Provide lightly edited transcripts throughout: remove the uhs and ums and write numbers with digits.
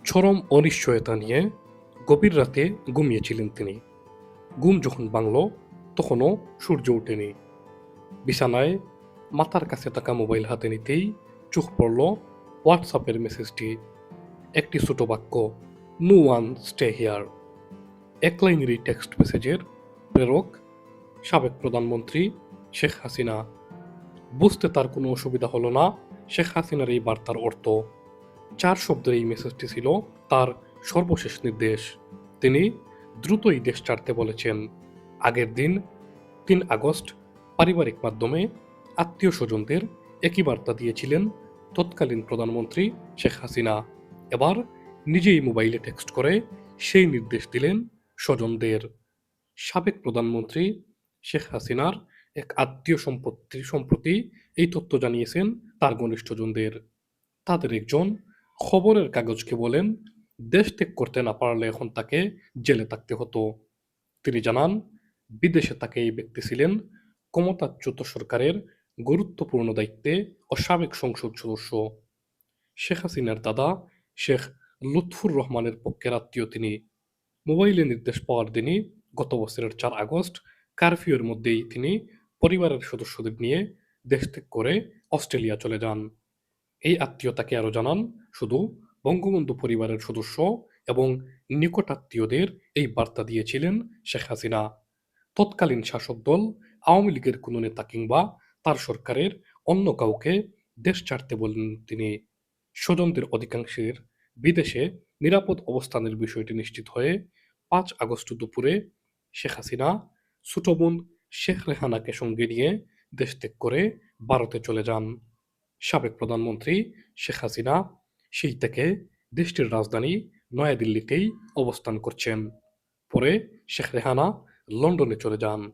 চরম অনিশ্চয়তা নিয়ে গভীর রাতে ঘুমিয়েছিলেন তিনি। ঘুম যখন ভাঙল তখনও সূর্য ওঠেনি। বিছানায় মাথার কাছে থাকা মোবাইল হাতে নিতেই চোখ পড়ল হোয়াটসঅ্যাপের মেসেজটি। একটি ছোট বাক্য, নো ওয়ান স্টে হিয়ার। এক লাইনেরই টেক্সট মেসেজের প্রেরক সাবেক প্রধানমন্ত্রী শেখ হাসিনা। বুঝতে তার কোনো অসুবিধা হলো না শেখ হাসিনার এই বার্তার অর্থ। 4 শব্দের এই মেসেজটি ছিল তার সর্বশেষ নির্দেশ। তিনি দ্রুতই দেশ ছাড়তে বলেছেন। আগের দিন ৩ আগস্ট পারিবারিক মাধ্যমে আত্মীয়-স্বজনদের একই বার্তা দিয়েছিলেন তৎকালীন প্রধানমন্ত্রী শেখ হাসিনা। এবার নিজেই মোবাইলে টেক্সট করে সেই নির্দেশ দিলেন স্বজনদের। সাবেক প্রধানমন্ত্রী শেখ হাসিনার এক সম্প্রতি এই তথ্য জানিয়েছেন তার ঘনিষ্ঠজনদের। তাদের একজন খবরের কাগজকে বলেন, দেশ ত্যাগ করতে না পারলে এখন তাকে জেলে থাকতে হতো। তিনি জানান, বিদেশে তাকে এই ব্যক্তি ছিলেন ক্ষমতাচ্যুত সরকারের গুরুত্বপূর্ণ দায়িত্বে ও সাবেক সংসদ সদস্য। শেখ হাসিনার দাদা শেখ লুৎফুর রহমানের পক্ষের আত্মীয় তিনি। মোবাইলে নির্দেশ পাওয়ার দিনই গত বছরের 4 আগস্ট কারফিউর মধ্যেই তিনি পরিবারের সদস্যদের নিয়ে দেশ ত্যাগ করে অস্ট্রেলিয়া চলে যান। এই আত্মীয় তাকে আরও জানান, শুধু বঙ্গবন্ধু পরিবারের সদস্য এবং নিকটাত্মীয়দের এই বার্তা দিয়েছিলেন শেখ হাসিনা। তৎকালীন শাসক দল আওয়ামী লীগের কোনো নেতা কিংবা তার সরকারের অন্য কাউকে দেশ ছাড়তে বলেন তিনি। স্বজনদের অধিকাংশের বিদেশে নিরাপদ অবস্থানের বিষয়টি নিশ্চিত হয়ে ৫ আগস্ট দুপুরে শেখ হাসিনা ছোট বোন শেখ রেহানাকে সঙ্গে নিয়ে দেশ ত্যাগ করে ভারতে চলে যান। সাবেক প্রধানমন্ত্রী শেখ হাসিনা সেই থেকে দেশটির রাজধানী নয়াদিল্লিতেই অবস্থান করছেন। পরে শেখ রেহানা লন্ডনে চলে যান।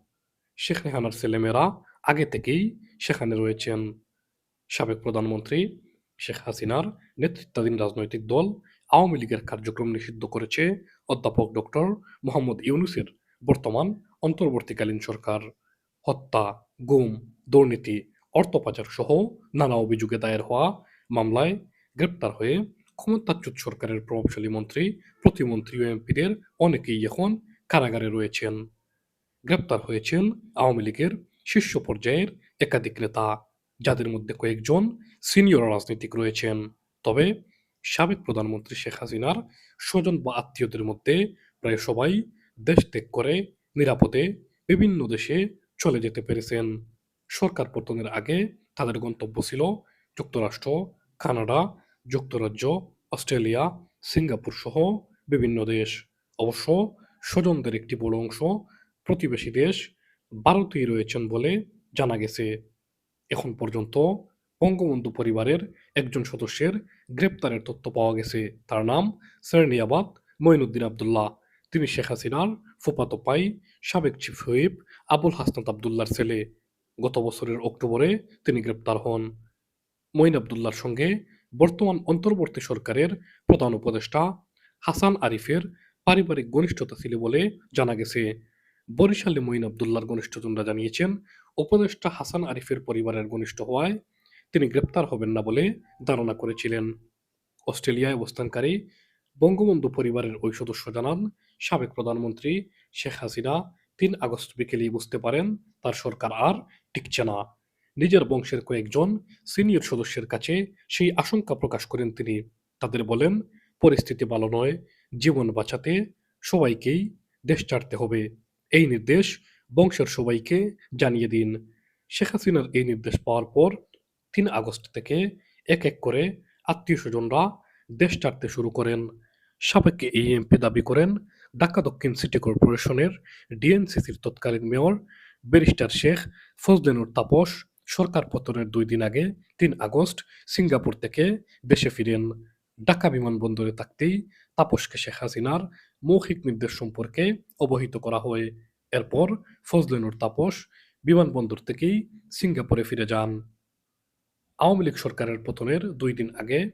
শেখ রেহানার ছেলেমেয়েরা আগে থেকেই সেখানে রয়েছেন। সাবেক প্রধানমন্ত্রী শেখ হাসিনার নেতৃত্বাধীন রাজনৈতিক দল আওয়ামী লীগের কার্যক্রম নিষিদ্ধ করেছে অধ্যাপক ডক্টর মোহাম্মদ ইউনূসের বর্তমান অন্তর্বর্তীকালীন সরকার। হত্যা, গুম, দুর্নীতি, অর্থ পাচার সহ নানা অভিযোগে দায়ের হওয়া মামলায় গ্রেপ্তার হয়ে ক্ষমতাচ্যুত সরকারের প্রভাবশালী মন্ত্রী, প্রতিমন্ত্রী ও এমপিদের অনেকেই এখন কারাগারে রয়েছেন। গ্রেপ্তার হয়েছেন আওয়ামী লীগের শীর্ষ পর্যায়ের একাধিক নেতা, যাদের মধ্যে কয়েকজন সিনিয়র রাজনীতিক রয়েছেন। তবে সাবেক প্রধানমন্ত্রী শেখ হাসিনার স্বজন বা আত্মীয়দের মধ্যে প্রায় সবাই দেশ ত্যাগ করে নিরাপদে বিভিন্ন দেশে চলে যেতে পেরেছেন। সরকার পতনের আগে তাদের গন্তব্য ছিল যুক্তরাষ্ট্র, কানাডা, যুক্তরাজ্য, অস্ট্রেলিয়া, সিঙ্গাপুর সহ বিভিন্ন দেশ। অবশ্য স্বজনদের একটি বড় অংশ প্রতিবেশী দেশ ভারতেই রয়েছেন বলে জানা গেছে। এখন পর্যন্ত বঙ্গবন্ধু পরিবারের একজন সদস্যের গ্রেপ্তারের তথ্য পাওয়া গেছে। তার নাম সেরনিয়াবাত মঈনুদ্দিন আবদুল্লাহ। তিনি শেখ হাসিনার ফুফাতো ভাই, সাবেক চিফ হুইপ আবুল হাসনাত আবদুল্লাহর ছেলে। গত বছরের অক্টোবরে তিনি গ্রেপ্তার হন। মঈন আবদুল্লাহর সঙ্গে বর্তমান অন্তর্বর্তী সরকারের প্রধান উপদেষ্টা হাসান আরিফের পারিবারিক ঘনিষ্ঠতা ছিল বলে জানা গেছে। বরিশালে মঈন আবদুল্লাহর ঘনিষ্ঠজনরা জানিয়েছেন, উপদেষ্টা হাসান আরিফের পরিবারের ঘনিষ্ঠ হওয়ায় তিনি গ্রেপ্তার হবেন না বলে ধারণা করেছিলেন। অস্ট্রেলিয়ায় অবস্থানকারী বঙ্গবন্ধু পরিবারের ওই সদস্য জানান, সাবেক প্রধানমন্ত্রী শেখ হাসিনা ৩ আগস্ট বিকেলেই বুঝতে পারেন তার সরকার আর টিকছে না। নিজের বংশের কয়েকজন সিনিয়র সদস্যের কাছে সেই আশঙ্কা প্রকাশ করেন তিনি। তাদের বলেন, পরিস্থিতি ভালো নয়, জীবন বাঁচাতে সবাইকেই দেশ ছাড়তে হবে। এই নির্দেশ বংশের সবাইকে জানিয়ে দিন। শেখ হাসিনার এই নির্দেশ পাওয়ার পর ৩ আগস্ট থেকে এক এক করে আত্মীয়-স্বজনরা দেশ ছাড়তে শুরু করেন। সাবেক এই এমপি দাবি করেন, ঢাকা দক্ষিণ সিটি কর্পোরেশনের ডিএনসিসির তৎকালীন মেয়র ব্যারিস্টার শেখ ফজলে-নূর তাপস সরকার পতনের ২ দিন আগে ৩ আগস্ট সিঙ্গাপুর থেকে দেশে ফিরেন। ঢাকা বিমানবন্দরে থাকতেই তাপসকে শেখ হাসিনার মৌখিক নির্দেশ সম্পর্কে অবহিত করা হয়। এরপর ফজলে-নূর তাপস বিমানবন্দর থেকেই সিঙ্গাপুরে ফিরে যান। আওয়ামী লীগ সরকারের পতনের ২ দিন আগে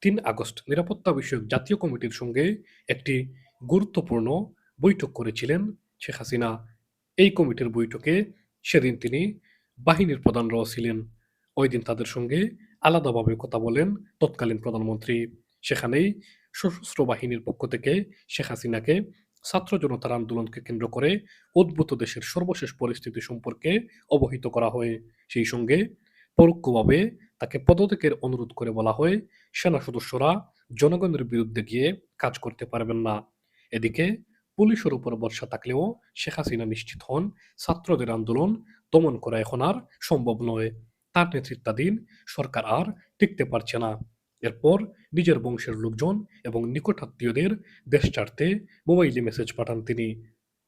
৩ আগস্ট নিরাপত্তা বিষয়ক জাতীয় কমিটির সঙ্গে একটি গুরুত্বপূর্ণ বৈঠক করেছিলেন শেখ হাসিনা। এই কমিটির বৈঠকে সেদিন তিনি বাহিনীর প্রধানরাও ছিলেন। ওই দিন তাদের সঙ্গে আলাদাভাবে কথা বলেন তৎকালীন প্রধানমন্ত্রী। সেখানেই সশস্ত্র বাহিনীর পক্ষ থেকে শেখ হাসিনাকে ছাত্র জনতার আন্দোলনকে কেন্দ্র করে উদ্ভূত দেশের সর্বশেষ পরিস্থিতি সম্পর্কে অবহিত করা হয়। সেই সঙ্গে পরোক্ষভাবে তাকে পদত্যাগের অনুরোধ করে বলা হয়, সেনা সদস্যরা জনগণের বিরুদ্ধে গিয়ে কাজ করতে পারবেন না। এদিকে পুলিশের উপর ভরসা থাকলেও শেখ হাসিনা নিশ্চিত হন, ছাত্রদের আন্দোলন দমন করা এখন আর সম্ভব নয়। তার নেতৃত্বাধীন সরকার আর টিকতে পারছে না। এরপর নিজের বংশের লোকজন এবং নিকটাত্মীয়দের দেশ ছাড়তে মোবাইলে মেসেজ পাঠান তিনি।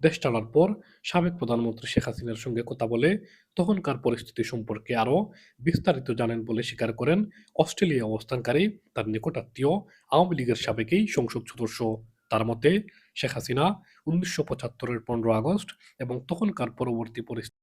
দেশ ছাড়ার পর সাবেক প্রধানমন্ত্রী শেখ হাসিনার সঙ্গে কথা বলে তখনকার পরিস্থিতি সম্পর্কে আরও বিস্তারিত জানেন বলে স্বীকার করেন অস্ট্রেলিয়া অবস্থানকারী তার নিকটাত্মীয় আওয়ামী লীগের সাবেকেই সংসদ সদস্য। তার মতে, শেখ হাসিনা ১৯৭৫-এর ১৫ আগস্ট এবং তখনকার পরবর্তী পরিস্থিতি